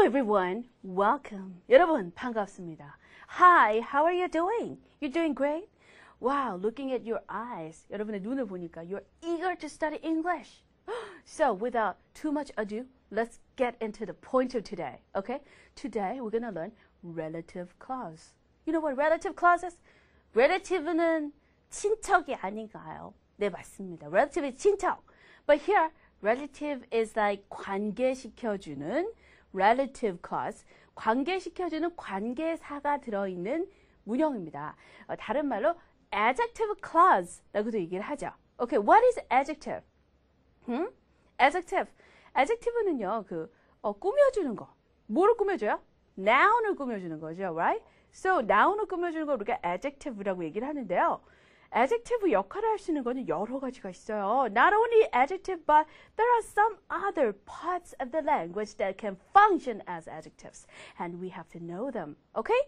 everyone, welcome. 여러분 반갑습니다. Hi, how are you doing? You doing great? Wow, looking at your eyes. 여러분의 눈을 보니까 you're eager to study English. So without too much ado, let's get into the point of today. Okay? Today we're going to learn relative clause. You know what relative clause is? Relative는 친척이 아닌가요? 네, 맞습니다. Relative is 친척. But here, relative is like 관계시켜주는 relative clause. 관계시켜주는 관계사가 들어있는 문형입니다. 다른 말로 adjective clause라고도 얘기를 하죠. Okay, what is adjective? Adjective. Adjective는요, 꾸며주는 거. 뭐를 꾸며줘요? noun을 꾸며주는 거죠, right? So, noun을 꾸며주는 걸 우리가 adjective라고 얘기를 하는데요. adjective 역할을 할 수 있는 거는 여러 가지가 있어요. Not only adjective, but there are some other parts of the language that can function as adjectives. And we have to know them. Okay?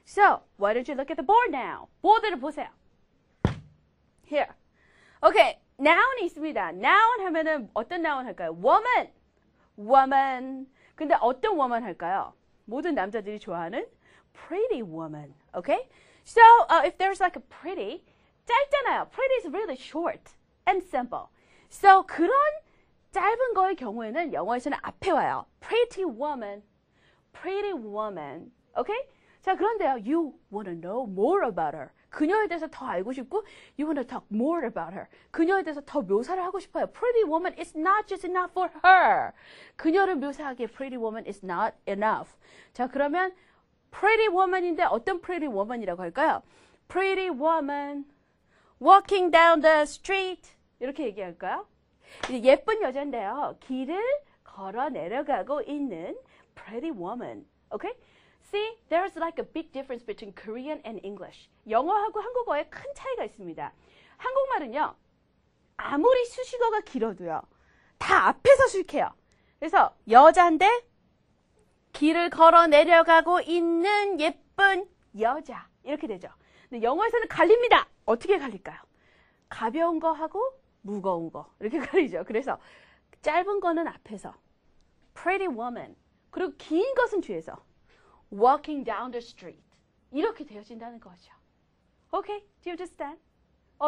So, why don't you look at the board now? 보드를 보세요. Here. Okay, noun이 있습니다. noun 하면은 어떤 noun 할까요? woman. woman. 근데 어떤 woman 할까요? 모든 남자들이 좋아하는 pretty woman. Okay? So, if there's like a pretty, 짧잖아요. Pretty is really short and simple. So, 그런 짧은 거의 경우에는 영어에서는 앞에 와요. Pretty woman. Pretty woman. Okay? 자, 그런데요. You want to know more about her. 그녀에 대해서 더 알고 싶고 you want to talk more about her. 그녀에 대해서 더 묘사를 하고 싶어요. Pretty woman is not just enough for her. 그녀를 묘사하기에 pretty woman is not enough. 자, 그러면 pretty woman인데 어떤 pretty woman이라고 할까요? Pretty woman walking down the street 이렇게 얘기할까요? 예쁜 여자인데요. 길을 걸어 내려가고 있는 pretty woman. Okay? See, there's like a big difference between Korean and English. 영어하고 한국어에 큰 차이가 있습니다. 한국말은요. 아무리 수식어가 길어도요. 다 앞에서 수식해요. 그래서 여자인데 길을 걸어 내려가고 있는 예쁜 여자. 이렇게 되죠. 근데 영어에서는 갈립니다. 어떻게 갈릴까요? 가벼운 거 하고 무거운 거. 이렇게 갈리죠. 그래서 짧은 거는 앞에서 pretty woman. 그리고 긴 것은 뒤에서 walking down the street. 이렇게 되어진다는 거죠. Okay? Do you understand?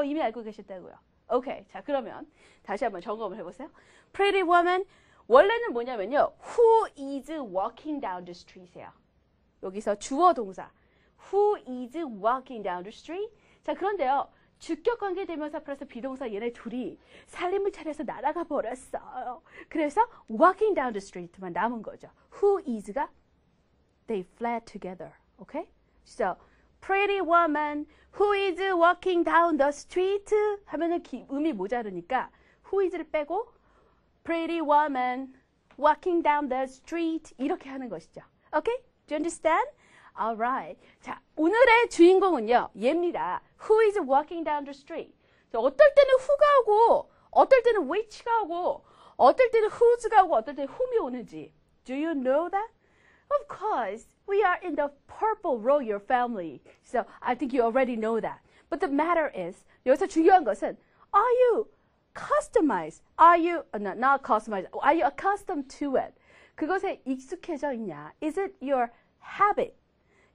이미 알고 계셨다고요. Okay. 자, 그러면 다시 한번 점검을 해보세요. Pretty woman. 원래는 뭐냐면요. Who is walking down the street이에요. 여기서 주어 동사. Who is walking down the street? 자, 그런데요. 주격 관계 대명사 플러스 비동사 얘네 둘이 살림을 차려서 날아가 버렸어요. 그래서 walking down the street만 남은 거죠. Who is가 they fled together. Okay? So, pretty woman who is walking down the street 하면은 음이 모자르니까 who is를 빼고 pretty woman walking down the street 이렇게 하는 것이죠. Okay? Do you understand? Alright. 자, 오늘의 주인공은요. 얘입니다. Who is walking down the street? 어떨 때는 who가 오고 어떨 때는 which가 오고 어떨 때는 who's가 오고 어떨 때는 whom이 오는지 Do you know that? Of course, we are in the purple royal family. So I think you already know that. But the matter is, 여기서 중요한 것은, are you customized? Are you, not customized, are you accustomed to it? 그것에 익숙해져 있냐? Is it your habit?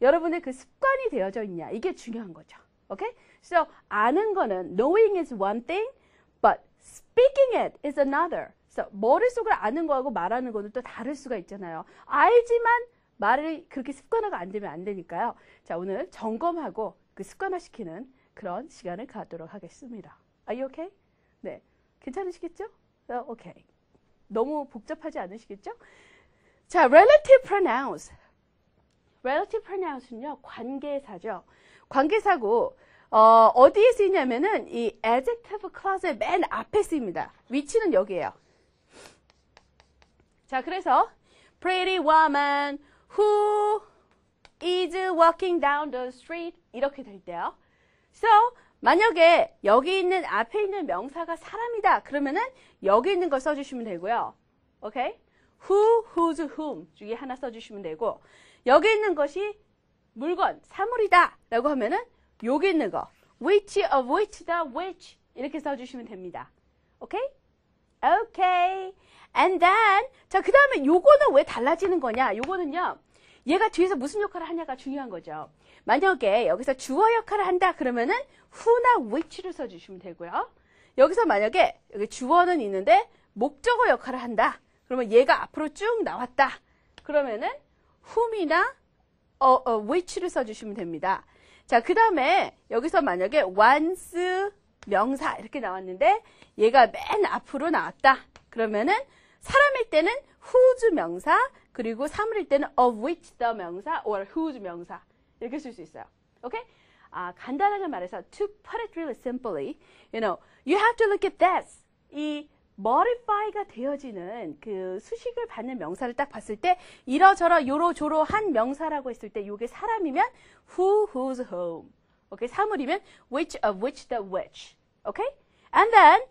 여러분의 그 습관이 되어져 있냐? 이게 중요한 거죠. Okay? So, 아는 거는, knowing is one thing, but speaking it is another. So, 머릿속으로 아는 거하고 말하는 거는 또 다를 수가 있잖아요. 알지만 말을 그렇게 습관화가 안 되면 안 되니까요. 자, 오늘 점검하고 그 습관화시키는 그런 시간을 갖도록 하겠습니다. Are you okay? 네. 괜찮으시겠죠? Okay. 너무 복잡하지 않으시겠죠? 자, relative pronouns. relative pronouns는요, 관계사죠. 관계사고, 어디에 쓰이냐면은 이 adjective clause의 맨 앞에 쓰입니다. 위치는 여기에요. 자, 그래서 pretty woman who is walking down the street 이렇게 될 때요. So, 만약에 여기 있는 앞에 있는 명사가 사람이다. 그러면은 여기 있는 걸 써주시면 되고요. Okay? Who, whose, whom 중에 하나 써주시면 되고 여기 있는 것이 물건, 사물이다 라고 하면은 여기 있는 거 which of which, the which 이렇게 써주시면 됩니다. Okay? Okay. And then 자, 그 다음에 요거는 왜 달라지는 거냐? 요거는요. 얘가 뒤에서 무슨 역할을 하냐가 중요한 거죠. 만약에 여기서 주어 역할을 한다 그러면은 who나 which를 써주시면 되고요. 여기서 만약에 여기 주어는 있는데 목적어 역할을 한다. 그러면 얘가 앞으로 쭉 나왔다. 그러면은 whom이나 which를 써주시면 됩니다. 자, 그 다음에 여기서 만약에 once 명사 이렇게 나왔는데 얘가 맨 앞으로 나왔다. 그러면은 사람일 때는 whose 명사 그리고 사물일 때는 of which the 명사 or whose 명사 이렇게 쓸 수 있어요. 오케이? 간단하게 말해서 to put it really simply, you have to look at this. 이 modify가 되어지는 그 수식을 받는 명사를 딱 봤을 때 이러저러 요로조로한 명사라고 했을 때 이게 사람이면 who, whose, whom. 오케이? 사물이면 which, of which, the which. 오케이? And then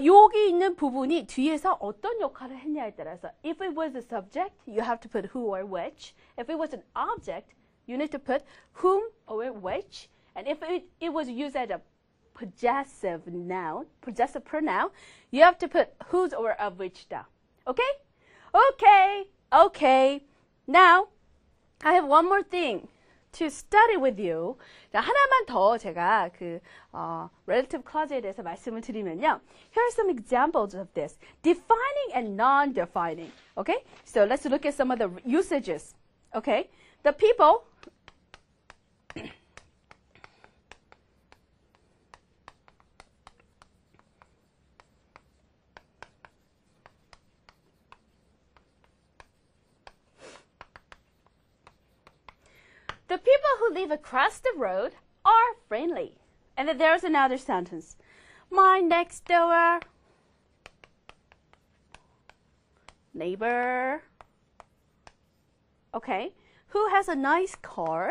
여기 있는 부분이 뒤에서 어떤 역할을 했냐에 따라서 if it was a subject, you have to put who or which. If it was an object, you need to put whom or which. And if it was used as a possessive noun, possessive pronoun, you have to put whose or of which down. Okay? Okay. Okay. Now, I have one more thing to study with you. 자, 하나만 더 제가 그 relative clause에 대해서 말씀을 드리면요. Here are some examples of this. Defining and non-defining. Okay? So let's look at some of the usages. Okay? The people The people who live across the road are friendly. And then there's another sentence. My next door neighbor, okay, who has a nice car,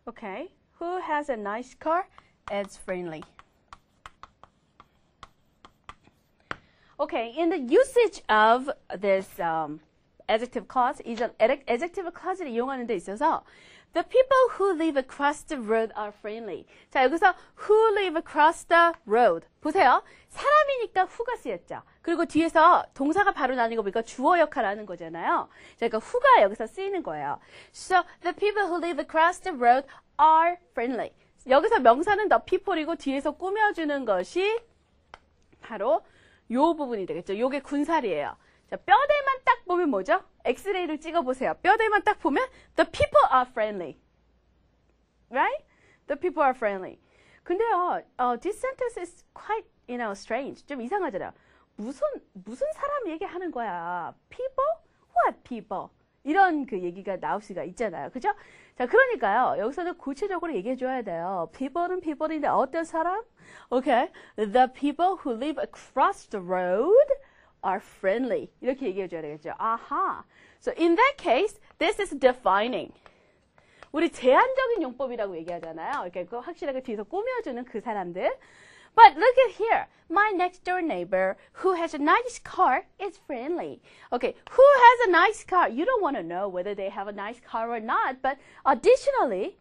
okay, who has a nice car is friendly. Okay, in the usage of this adjective clause, adjective clause를 이용하는 데 있어서 the people who live across the road are friendly. 자, 여기서 who live across the road. 보세요. 사람이니까 who가 쓰였죠. 그리고 뒤에서 동사가 바로 나는 거 보니까 주어 역할을 하는 거잖아요. 자, 그러니까 who가 여기서 쓰이는 거예요. So, the people who live across the road are friendly. 여기서 명사는 the people이고 뒤에서 꾸며주는 것이 바로 요 부분이 되겠죠. 요게 군살이에요. 자, 뼈대만 딱 보면 뭐죠? 엑스레이를 찍어보세요. 뼈대만 딱 보면 the people are friendly. Right? The people are friendly. 근데요, this sentence is quite, strange. 좀 이상하잖아요. 무슨 사람 얘기하는 거야? People? What people? 이런 그 얘기가 나올 수가 있잖아요. 그죠? 자, 그러니까요. 여기서는 구체적으로 얘기해 줘야 돼요. people는 people인데 어떤 사람? Okay. The people who live across the road are friendly. 이렇게 얘기해 줘야 되겠죠. 아하. So in that case, this is defining. 우리 제한적인 용법이라고 얘기하잖아요. 이렇게 그 확실하게 뒤에서 꾸며주는 그 사람들. But look at here. My next door neighbor who has a nice car is friendly. Okay, who has a nice car? You don't want to know whether they have a nice car or not. But additionally,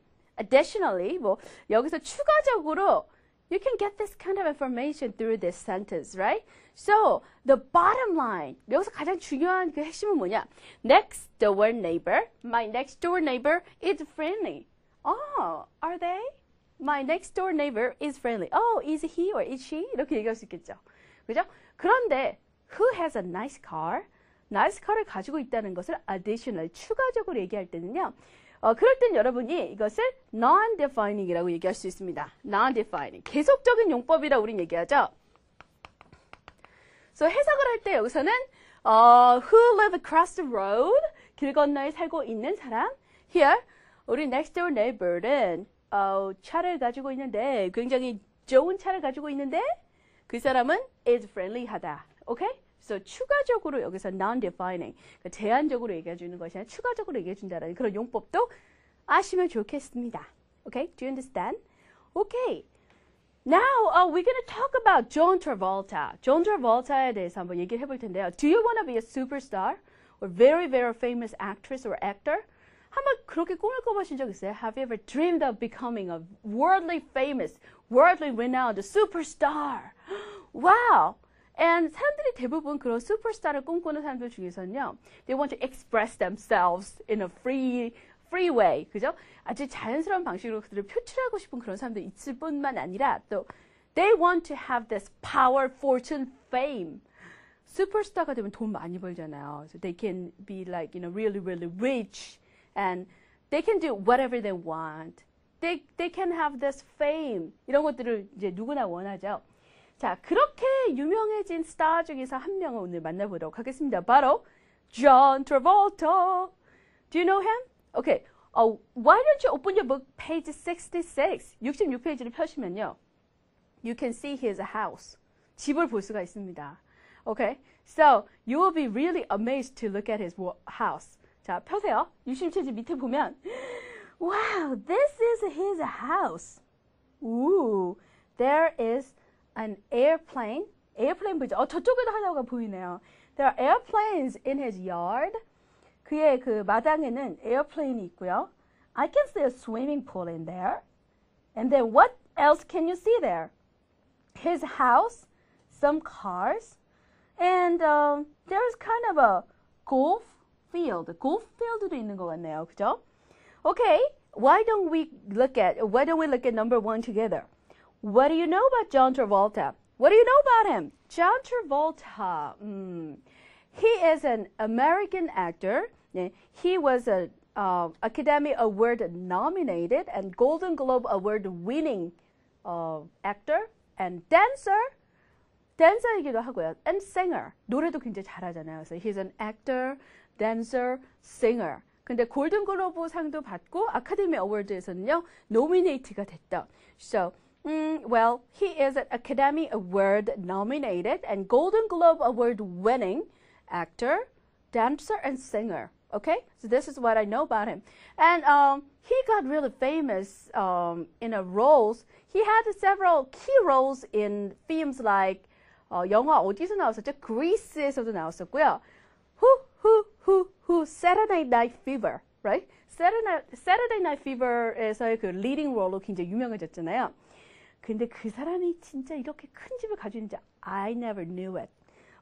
뭐 여기서 추가적으로 you can get this kind of information through this sentence, right? So the bottom line, 여기서 가장 중요한 그 핵심은 뭐냐? Next door neighbor, my next door neighbor is friendly. Oh, are they? My next door neighbor is friendly. Oh, is he or is she? 이렇게 얘기할 수 있겠죠. 그죠? 그런데 who has a nice car? nice car을 가지고 있다는 것을 additional, 추가적으로 얘기할 때는요. 그럴 땐 여러분이 이것을 non-defining이라고 얘기할 수 있습니다. non-defining. 계속적인 용법이라고 우린 얘기하죠. So 해석을 할 때 여기서는 who live across the road, 길 건너에 살고 있는 사람. Here, 우리 next door neighbor는 차를 가지고 있는데, 굉장히 좋은 차를 가지고 있는데, 그 사람은 is friendly하다. 오케이? So 추가적으로 여기서 non-defining, 그러니까 제한적으로 얘기해 주는 것이 아니라 추가적으로 얘기해 준다는 그런 용법도 아시면 좋겠습니다. Okay? Do you understand? Okay. Now we're going to talk about John Travolta. John Travolta에 대해서 한번 얘기를 해볼 텐데요. Do you want to be a superstar or very, very famous actress or actor? 한번 그렇게 꿈을 꿔보신 적 있어요? Have you ever dreamed of becoming a worldly famous, worldly renowned superstar? Wow! And 사람들이 대부분 그런 슈퍼스타를 꿈꾸는 사람들 중에서는요, they want to express themselves in a free way, 그죠? 아주 자연스러운 방식으로 그들을 표출하고 싶은 그런 사람들 있을 뿐만 아니라 또 they want to have this power, fortune, fame. 슈퍼스타가 되면 돈 많이 벌잖아요. So they can be like, you know, really, really rich. And they can do whatever they want. They can have this fame. 이런 것들을 이제 누구나 원하죠. 자, 그렇게 유명해진 스타 중에서 한 명을 오늘 만나보도록 하겠습니다. 바로 John Travolta. Do you know him? Okay. Why don't you open your book, page 66. 66페이지를 펴시면요. You can see his house. 집을 볼 수가 있습니다. Okay. So, you will be really amazed to look at his house. 자, 펴세요. 66페이지 밑에 보면 Wow, this is his house. Ooh, there is an airplane. Airplane 보이죠? 저쪽에도 하나가 보이네요. There are airplanes in his yard. 그의 그 마당에는 에어플레인이 있고요. I can see a swimming pool in there. And then what else can you see there? His house, some cars, and there's kind of a golf field. golf field도 있는 것 같네요. 그죠? Okay, why don't we look at number 1 together? What do you know about John Travolta? What do you know about him? John Travolta. He is an American actor. He was an Academy Award nominated and Golden Globe Award winning actor and dancer이기도 하고요. And singer. 노래도 굉장히 잘하잖아요. So he's an actor, dancer, singer. 근데 골든글로브 상도 받고 아카데미 어워드에서는요, 노미네이트가 됐다. So, well, he is an Academy Award nominated and Golden Globe Award winning actor, dancer, and singer. Okay, so this is what I know about him. And he got really famous in roles. He had several key roles in films like 영화 어디서 나왔었죠? Grease에서도 나왔었고요. Saturday Night Fever, right? Saturday Night Fever에서의 그 leading role로 굉장히 유명해졌잖아요. 근데 그 사람이 진짜 이렇게 큰 집을 가지고 있는지 I never knew it.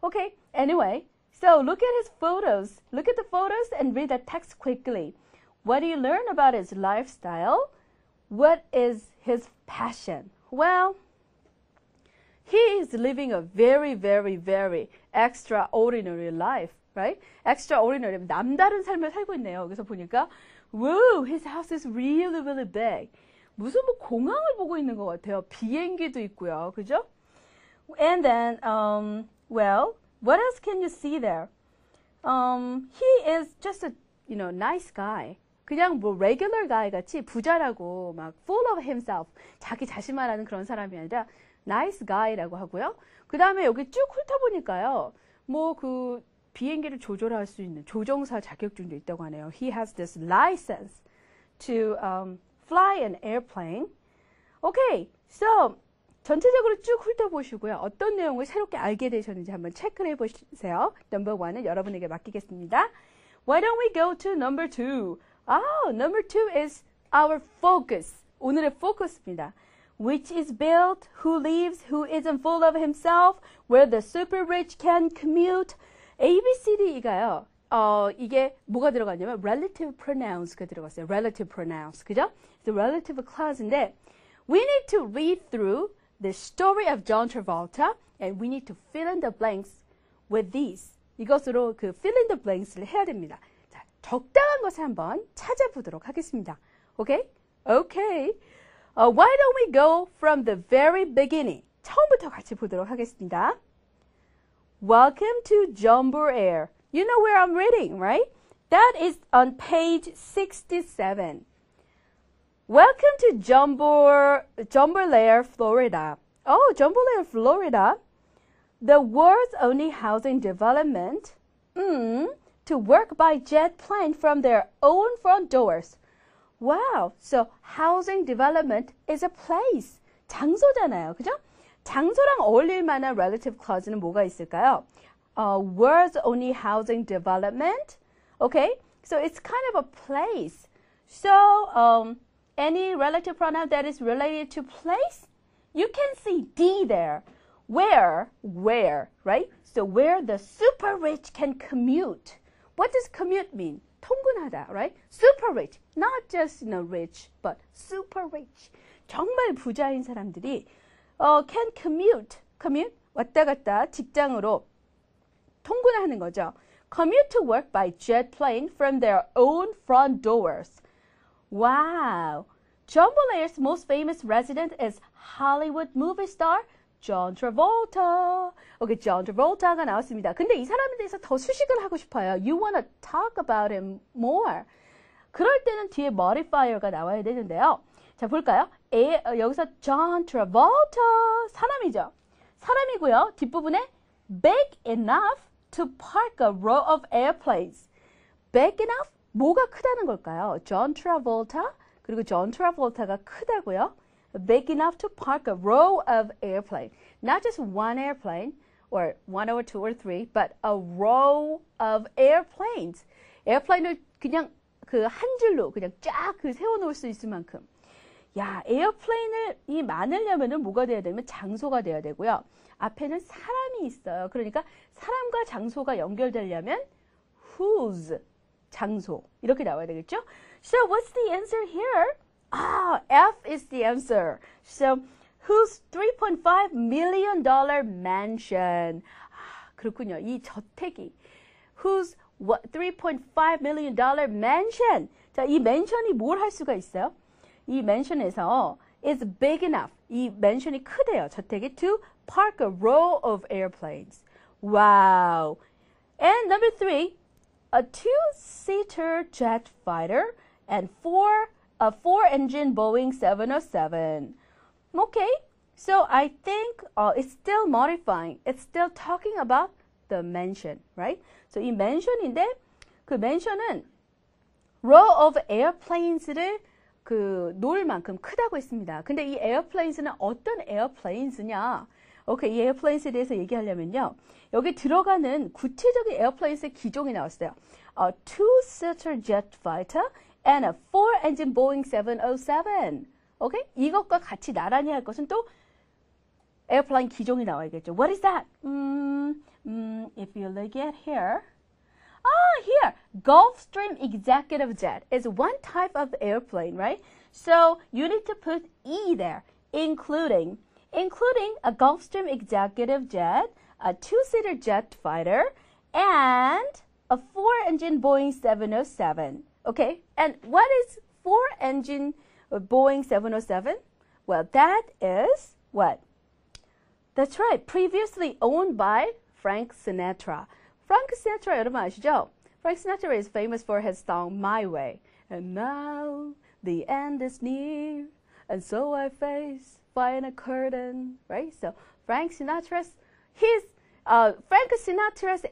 Okay, anyway, so look at his photos. Look at the photos and read the text quickly. What do you learn about his lifestyle? What is his passion? Well, he is living a very, very, very extraordinary life, right? Extraordinary. 남다른 삶을 살고 있네요. 여기서 보니까, whoa, his house is really, really big. 무슨 뭐 공항을 보고 있는 것 같아요. 비행기도 있고요. 그죠? And then, well, what else can you see there? He is just a, you know, nice guy. 그냥 뭐 regular guy 같이 부자라고 막 full of himself. 자기 자신만 아는 그런 사람이 아니라 nice guy라고 하고요. 그 다음에 여기 쭉 훑어보니까요. 뭐 그 비행기를 조절할 수 있는 조종사 자격증도 있다고 하네요. He has this license to fly an airplane. Okay, so 전체적으로 쭉 훑어보시고요. 어떤 내용을 새롭게 알게 되셨는지 한번 체크를 해보세요. Number 1은 여러분에게 맡기겠습니다. Why don't we go to number 2? Number 2 is our focus. 오늘의 focus입니다. Which is built, who lives, who isn't full of himself, where the super rich can commute. A, B, C, D가요. 이게 뭐가 들어갔냐면 relative pronounce가 들어갔어요. relative pronounce. 그죠? The relative clause인데 we need to read through the story of John Travolta and we need to fill in the blanks with these. 이것으로 그 fill in the blanks를 해야 됩니다. 자, 적당한 것을 한번 찾아보도록 하겠습니다. Okay? Okay. Why don't we go from the very beginning? 처음부터 같이 보도록 하겠습니다. Welcome to Jumbo Air. You know where I'm reading, right? That is on page 67. Welcome to Jumbo Lair, Florida. Oh, Jumbo Lair, Florida. The world's only housing development to work by jet plane from their own front doors. Wow, so housing development is a place. 장소잖아요, 그죠? 장소랑 어울릴 만한 relative clause는 뭐가 있을까요? World's only housing development. Okay, So it's kind of a place. So any relative pronoun that is related to place, you can see D there. Where, right? So where the super rich can commute. What does commute mean? 통근하다, right? Super rich, not just rich, but super rich. 정말 부자인 사람들이 can commute 왔다 갔다 직장으로 통근하는 거죠. Commute to work by jet plane from their own front doors. Wow. Jambolayer's most famous resident is Hollywood movie star John Travolta. 오케이, John Travolta가 나왔습니다. 근데 이 사람에 대해서 더 수식을 하고 싶어요. You wanna talk about him more. 그럴 때는 뒤에 modifier가 나와야 되는데요. 자, 볼까요? 여기서 John Travolta 사람이죠. 사람이고요. 뒷부분에 big enough to park a row of airplanes. Big enough? 뭐가 크다는 걸까요? John Travolta 그리고 John Travolta가 크다고요. Big enough to park a row of airplanes. Not just one airplane or one or two or three, but a row of airplanes. 에어플레인을 그냥 그 한 줄로 그냥 쫙 그 세워놓을 수 있을 만큼. 야, 에어플레인이 많으려면은 뭐가 돼야 되면 장소가 돼야 되고요. 앞에는 사람이 있어요. 그러니까 사람과 장소가 연결되려면 whose 장소 이렇게 나와야 되겠죠? So what's the answer here? F is the answer. So whose $3.5 million mansion? 그렇군요. 이 저택이 whose $3.5 million mansion. 자, 이 맨션이 뭘 할 수가 있어요? 이 맨션에서 is big enough. 이 맨션이 크대요. 저택이 to park a row of airplanes. Wow. And number 3, a two-seater jet fighter and a four-engine Boeing 707. Okay, so I think it's still modifying. It's still talking about the mansion, right? So 이 mansion인데 그 mansion은 row of airplanes를 놓을 만큼 크다고 했습니다. 근데 이 airplanes는 어떤 airplanes냐? 오케이, 이 airplanes에 대해서 얘기하려면요. 여기 들어가는 구체적인 airplanes의 기종이 나왔어요. A two-seater jet fighter and a four-engine Boeing 707. 오케이? 이것과 같이 나란히 할 것은 또 airplane 기종이 나와야겠죠. What is that? If you look at here. Here, Gulfstream Executive Jet is one type of airplane, right? So you need to put E there, including a Gulfstream Executive Jet, a two-seater jet fighter, and a four-engine Boeing 707. Okay, and what is four-engine Boeing 707? Well, that is what? That's right, previously owned by Frank Sinatra. Frank Sinatra 여러분 아시죠? Frank Sinatra is famous for his song My Way. And now the end is near, and so I face behind a curtain, right? So Frank Sinatra's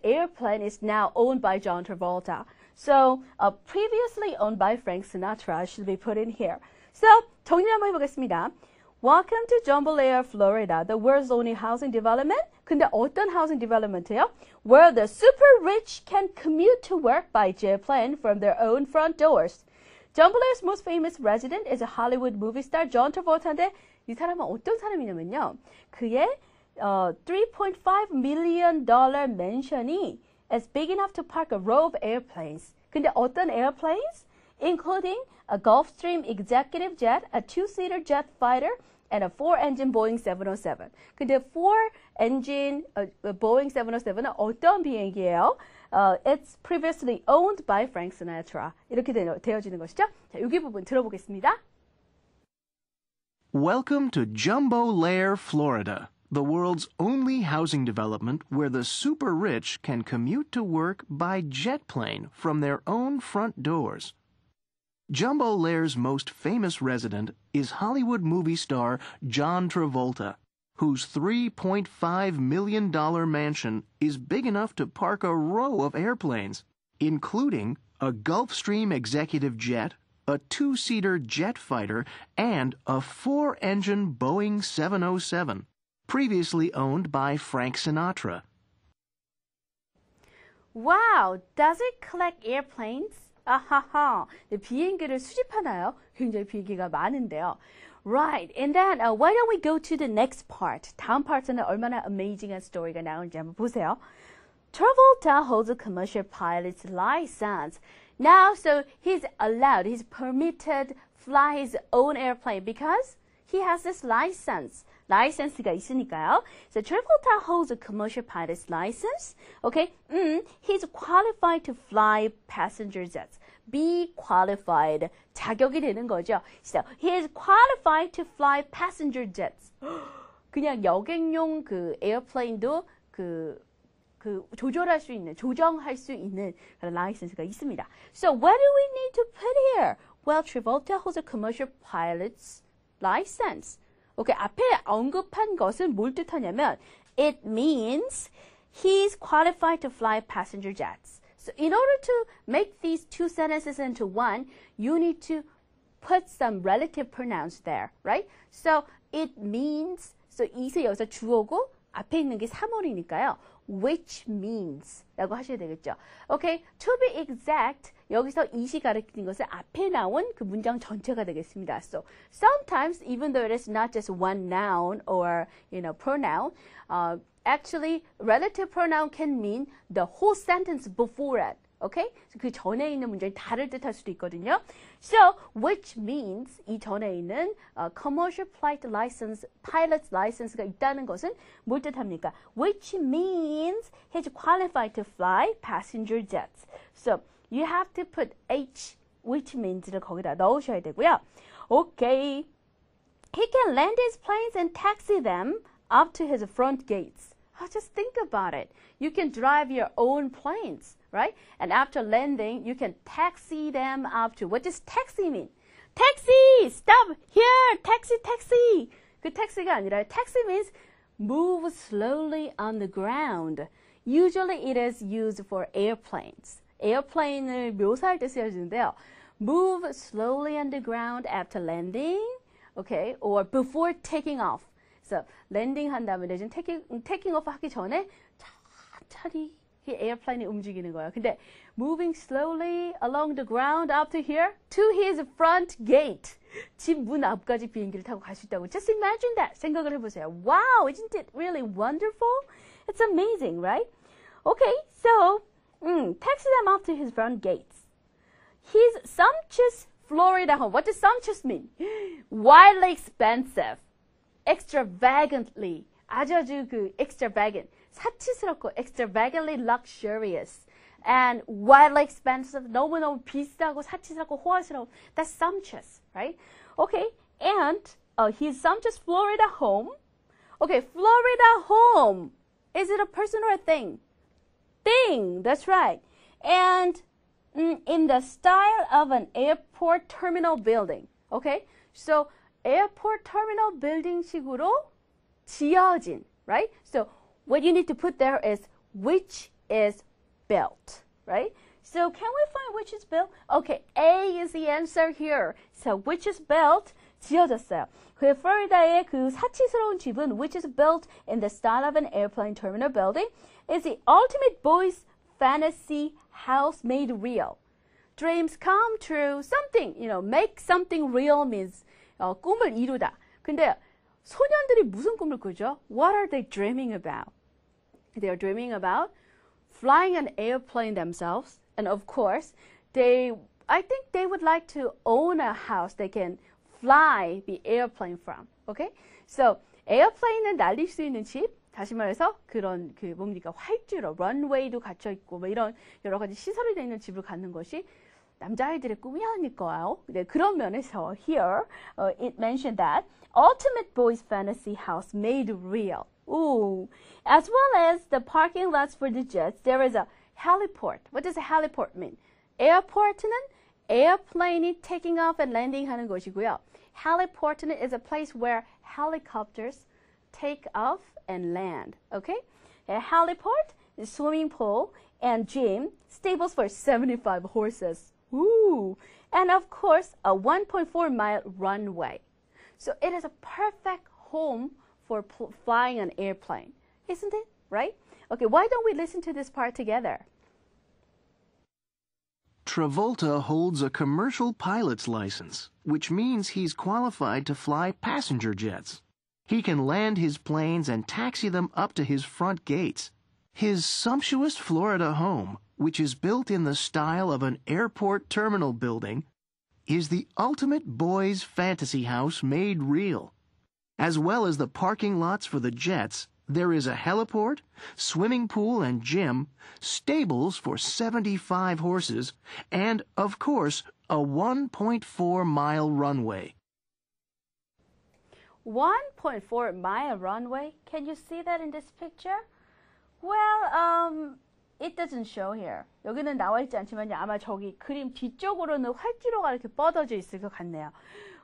airplane is now owned by John Travolta. So previously owned by Frank Sinatra should be put in here. So 정리 한번 해보겠습니다. Welcome to Jambalaya, Florida, the world's only housing development. 근데 어떤 housing development예요? Where the super rich can commute to work by jet plane from their own front doors. Jambalaya's most famous resident is a Hollywood movie star John Travolta인데 이 사람은 어떤 사람이냐면요. 그의 $3.5 million mansion이 is big enough to park a row of airplanes. 근데 어떤 airplanes? Including a Gulfstream executive jet, a two-seater jet fighter, and a four-engine Boeing 707. 근데 four-engine Boeing 707은 어떤 비행기예요? It's previously owned by Frank Sinatra. 이렇게 되어지는 것이죠. 자, 여기 부분 들어보겠습니다. Welcome to Jumbo Lair, Florida, the world's only housing development where the super rich can commute to work by jet plane from their own front doors. Jumbo Lair's most famous resident is Hollywood movie star John Travolta, whose $3.5 million mansion is big enough to park a row of airplanes, including a Gulfstream executive jet, a two-seater jet fighter, and a four-engine Boeing 707, previously owned by Frank Sinatra. Wow, does it collect airplanes? 아하하. 네, 비행기를 수집하나요? 굉장히 비행기가 많은데요. Right. And then why don't we go to the next part? 다음 파트는 얼마나 amazing한 스토리가 나오는지 한번 보세요. Travolta holds a commercial pilot's license. Now, so he's allowed, he's permitted fly his own airplane because he has this license. 라이센스가 있으니까요. So Travolta holds a commercial pilot's license. Okay, he's qualified to fly passenger jets. Be qualified. 자격이 되는 거죠. So he is qualified to fly passenger jets. 그냥 여객용 그 에어플레인도 조절할 수 있는, 조정할 수 있는 그런 라이센스가 있습니다. So what do we need to put here? Well, Travolta holds a commercial pilot's license. 오케이, 앞에 언급한 것은 뭘 뜻하냐면 it means he's qualified to fly passenger jets. So in order to make these two sentences into one, you need to put some relative pronouns there, right? So it means, so 이세 여기서 주어고 앞에 있는 게 3월이니까요. which means 라고 하셔야 되겠죠. Okay, to be exact, 여기서 이시 가리키는 것은 앞에 나온 그 문장 전체가 되겠습니다. So sometimes, even though it is not just one noun or pronoun, actually relative pronoun can mean the whole sentence before it. Okay? 그 전에 있는 문장이 다를 뜻할 수도 있거든요. So, which means 이 전에 있는 commercial flight license, pilot's license가 있다는 것은 뭘 뜻합니까? Which means he's qualified to fly passenger jets. So, you have to put H, which means를 거기다 넣으셔야 되고요. Okay. He can land his planes and taxi them up to his front gates. Just think about it. You can drive your own planes, right? And after landing, you can taxi them up to, what does taxi mean? Taxi! Stop! Here! Taxi, taxi! 그 taxi가 아니라 taxi means move slowly on the ground. Usually it is used for airplanes. 에어플레인을 묘사할 때 쓰여지는데요. Move slowly on the ground after landing, okay, or before taking off. So, 랜딩 한 다음에 내지는 taking off 하기 전에 천천히 이 에어플레인이 움직이는 거예요. 근데 moving slowly along the ground up to here to his front gate. 집 문 앞까지 비행기를 타고 갈 수 있다고. Just imagine that. 생각을 해보세요. Wow, isn't it really wonderful? It's amazing, right? Okay, so taxi them up to his front gates. His sumptuous Florida home. What does sumptuous mean? Wildly expensive. Extravagantly. 아주 그 extravagant. 사치스럽고 extravagantly luxurious. And wildly expensive. 너무너무 비싸고 사치스럽고 호화스러운. That's sumptuous, right? Okay, and his sumptuous Florida home. Okay, Florida home. Is it a person or a thing? Thing, that's right. And in the style of an airport terminal building. Okay? So airport terminal building 식으로 지어진, right? So what you need to put there is which is built, right? So can we find which is built? Okay, A is the answer here. So which is built 지어졌어요. 그 플로리다의 그 사치스러운 집은 which is built in the style of an airplane terminal building is the ultimate boy's fantasy house made real. Dreams come true. Something, make something real means 꿈을 이루다. 근데 소년들이 무슨 꿈을 꾸죠? What are they dreaming about? They are dreaming about flying an airplane themselves. And of course, I think they would like to own a house they can fly the airplane from. Okay? So, 에어플레인을 날릴 수 있는 집, 다시 말해서 그런 뭡니까? 활주로, 런웨이도 갖춰 있고 뭐 이런 여러 가지 시설이 되어 있는 집을 갖는 것이 남자아이들의 꿈이 아닐까요? 네, 그런 면에서 here it mentioned that ultimate boy's fantasy house made real. Ooh. As well as the parking lots for the jets, there is a heliport. What does a heliport mean? Airport는 airplane이 taking off and landing 하는 곳이고요. Heliport는 is a place where helicopters take off and land. Okay? A heliport is swimming pool and gym, stables for 75 horses. Ooh. And of course, a 1.4-mile runway. So it is a perfect home for flying an airplane. Isn't it? Right? Okay, why don't we listen to this part together? Travolta holds a commercial pilot's license, which means he's qualified to fly passenger jets. He can land his planes and taxi them up to his front gates. His sumptuous Florida home, which is built in the style of an airport terminal building, is the ultimate boy's fantasy house made real. As well as the parking lots for the jets, there is a heliport, swimming pool and gym, stables for 75 horses, and, of course, a 1.4-mile runway. 1.4-mile runway? Can you see that in this picture? Well, it doesn't show here. 여기는 나와 있지 않지만 아마 저기 그림 뒤쪽으로는 활주로가 이렇게 뻗어져 있을 것 같네요.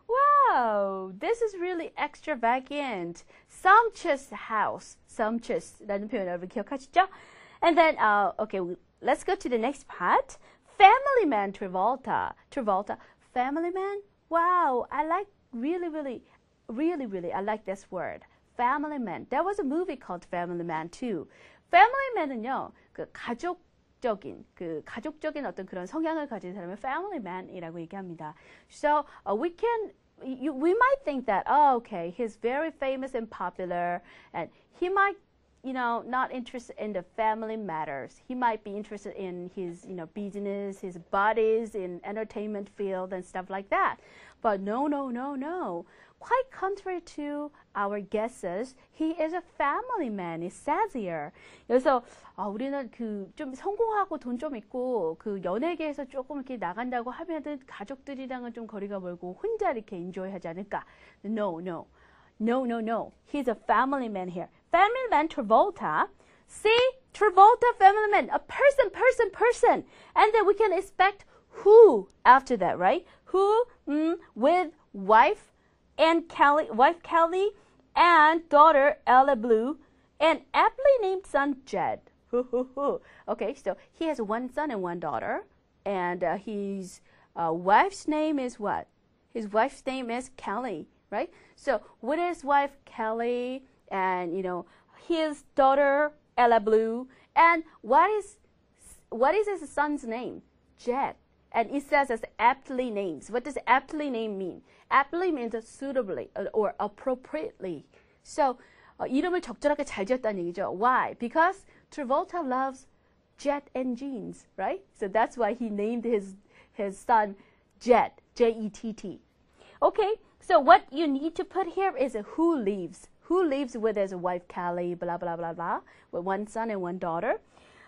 Wow, this is really extravagant. Sumptuous house. Sumptuous라는 표현 여러분 기억하시죠? And then, okay, let's go to the next part. Family Man Travolta. Family Man? Wow, I like really, I like this word. Family Man. There was a movie called Family Man too. Family Man은요, 가족적인 어떤 그런 성향을 가진 사람을 Family Man이라고 얘기합니다. So we might think that, oh, okay, he's very famous and popular, and he might, not interested in the family matters. He might be interested in his, business, his buddies in entertainment field and stuff like that. But no. Quite contrary to our guesses, he is a family man. It says here. 그래서 우리는 좀 성공하고 돈 좀 있고 연예계에서 조금 이렇게 나간다고 하면은 가족들이랑은 좀 거리가 멀고 혼자 이렇게 enjoy하지 않을까? No. He's a family man here. Family man Travolta. See, Travolta, family man, a person, and then we can expect who after that, right? Who with wife Kelly, and daughter Ella Blue, and aptly named son Jed. Okay, so he has one son and one daughter, and his wife's name is what? His wife's name is Kelly, right? So with his wife Kelly, and his daughter Ella Blue, and what is his son's name? Jed. And it says as aptly names. What does aptly name mean? Aptly means suitably or appropriately. So 이름을 적절하게 잘 지었다는 얘기죠. Why? Because Travolta loves jet engines, right? So that's why he named his son Jet, J-E-T-T. Okay, so what you need to put here is who lives. Who lives with his wife Kelly, blah, blah, blah, blah, with one son and one daughter.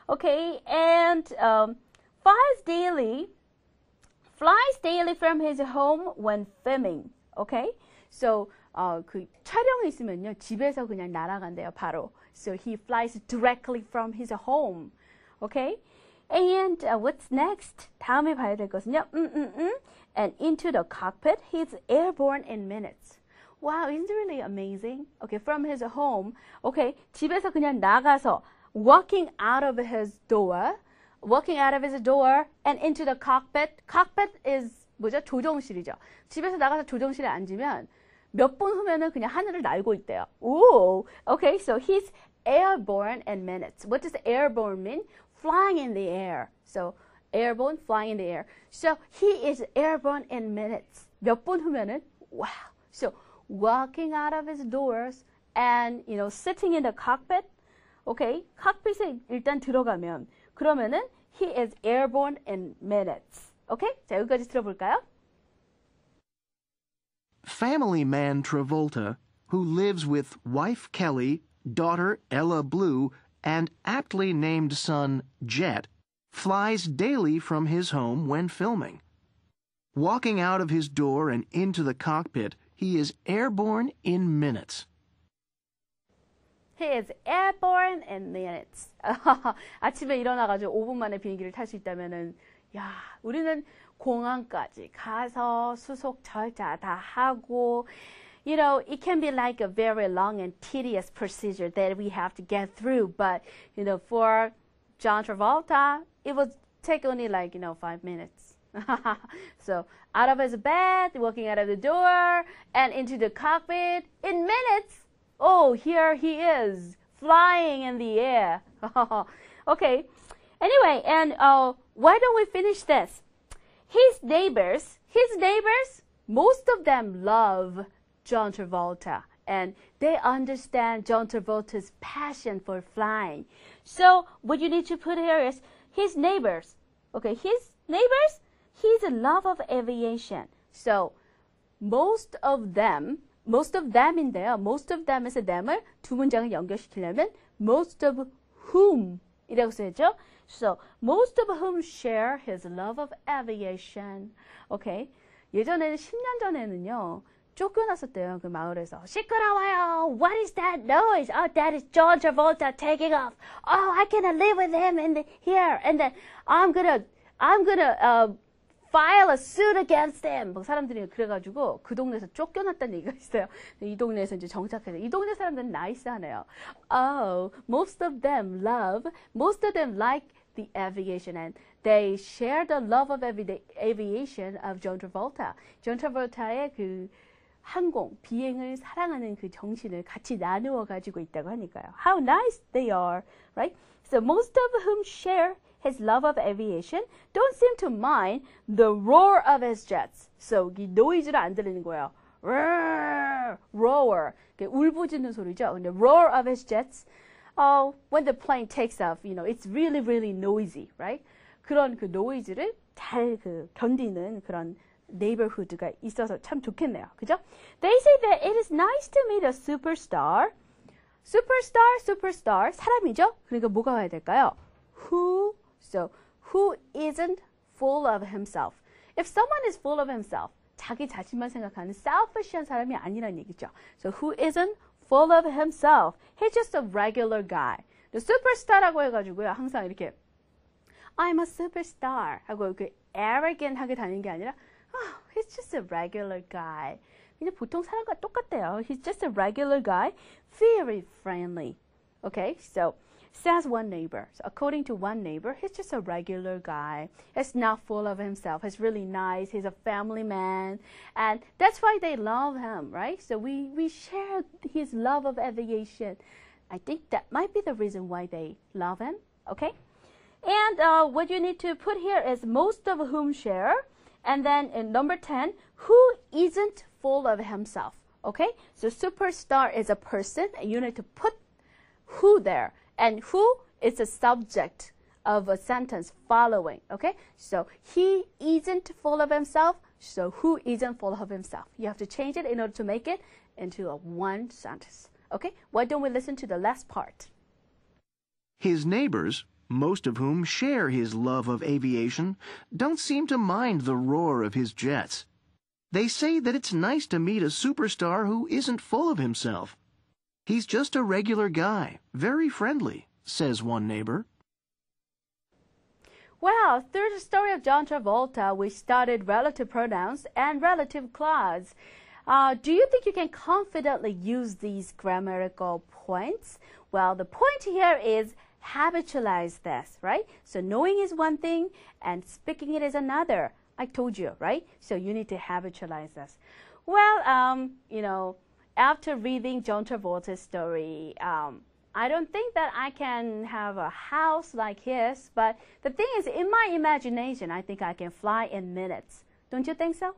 Okay, and flies daily from his home when filming. Okay? So 촬영이 있으면요. 집에서 그냥 날아간대요, 바로. So he flies directly from his home. Okay? And what's next? 다음에 봐야 될 것은요. And into the cockpit, he's airborne in minutes. Wow, isn't it really amazing? Okay, from his home. Okay, 집에서 그냥 나가서 walking out of his door and into the cockpit. Cockpit is 뭐죠? 조종실이죠. 집에서 나가서 조종실에 앉으면 몇 분 후면은 그냥 하늘을 날고 있대요. Ooh. Okay, so he's airborne in minutes. What does airborne mean? Flying in the air. So airborne, flying in the air. So he is airborne in minutes. 몇 분 후면은 wow. So walking out of his doors and sitting in the cockpit. Okay, cockpit에 일단 들어가면 그러면은 he is airborne in minutes. Okay? 자, 여기까지 들어볼까요? Family man Travolta, who lives with wife Kelly, daughter Ella Blue, and aptly named son Jet, flies daily from his home when filming. Walking out of his door and into the cockpit, he is airborne in minutes. He is airborne in minutes. 아침에 일어나가지고 5분 만에 비행기를 탈 수 있다면은, 야, 우리는 공항까지 가서 수속 절차 다 하고, it can be like a very long and tedious procedure that we have to get through. But, for John Travolta, it would take only 5 minutes. So, out of his bed, walking out of the door, and into the cockpit in minutes. Oh, here he is, flying in the air. Okay, Anyway, and why don't we finish this? His neighbors, most of them love John Travolta. And they understand John Travolta's passion for flying. So what you need to put here is his neighbors. Okay, his neighbors, he's a love of aviation. So most of them인데요. most of them에서 them을 두 문장을 연결시키려면 most of whom 이라고 써야죠. So most of whom share his love of aviation. Okay. 예전에는 10년 전에는요. 쫓겨났었대요. 그 마을에서. 시끄러워요. What is that noise? Oh, that is John Travolta taking off. Oh, I cannot live with him here. And then I'm gonna file a suit against him. 막 사람들이 그래가지고 그 동네에서 쫓겨났다는 얘기가 있어요. 이 동네에서 이제 정착해서 이 동네 사람들은 나이스하네요. Oh, most of them like the aviation and they share the love of aviation of John Travolta. John Travolta의 그 항공, 비행을 사랑하는 그 정신을 같이 나누어 가지고 있다고 하니까요. How nice they are, right? So most of whom share his love of aviation don't seem to mind the roar of his jets. So 이 noise를 안 들리는 거예요. Roar, 울부짖는 소리죠. 근데 roar of his jets, when the plane takes off, you know, it's really, really noisy, right? 그런 그 noise를 잘 견디는 그런 neighborhood가 있어서 참 좋겠네요. 그죠? They say that it is nice to meet a superstar. superstar, 사람이죠? 그러니까 뭐가 와야 될까요? Who isn't full of himself. If someone is full of himself, 자기 자신만 생각하는 selfish한 사람이 아니란 얘기죠. So who isn't full of himself? He's just a regular guy. superstar라고 해가지고요. 항상 이렇게 I'm a superstar 하고 이렇게 arrogant하게 다니는 게 아니라 he's just a regular guy. 그냥 보통 사람과 똑같대요. He's just a regular guy, very friendly. Okay, so says one neighbor. So according to one neighbor, he's just a regular guy. He's not full of himself. He's really nice. He's a family man, and that's why they love him, right? So we share his love of aviation. I think that might be the reason why they love him. Okay, and what you need to put here is most of whom share. And then in number 10, who isn't full of himself? Okay, so superstar is a person, and you need to put who there. And who is the subject of a sentence following. Okay, so he isn't full of himself, so who isn't full of himself? You have to change it in order to make it into a one sentence. Okay, why don't we listen to the last part? His neighbors, most of whom share his love of aviation, don't seem to mind the roar of his jets. They say that it's nice to meet a superstar who isn't full of himself. He's just a regular guy, very friendly, says one neighbor. Well, through the story of John Travolta, we studied relative pronouns and relative clause. Do you think you can confidently use these grammatical points? Well, the point here is habitualize this, right? So knowing is one thing and speaking it is another. I told you, right? So you need to habitualize this. Well, you know, after reading John Travolta's story, I don't think that I can have a house like his, but the thing is, in my imagination, I think I can fly in minutes. Don't you think so?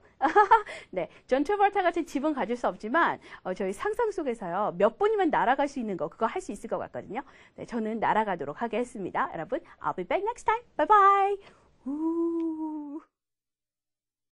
네, 존 트라볼타 같은 집은 가질 수 없지만 저희 상상 속에서요 몇 분이면 날아갈 수 있는 거 그거 할 수 있을 것 같거든요. 네, 저는 날아가도록 하겠습니다. 여러분, I'll be back next time. Bye bye.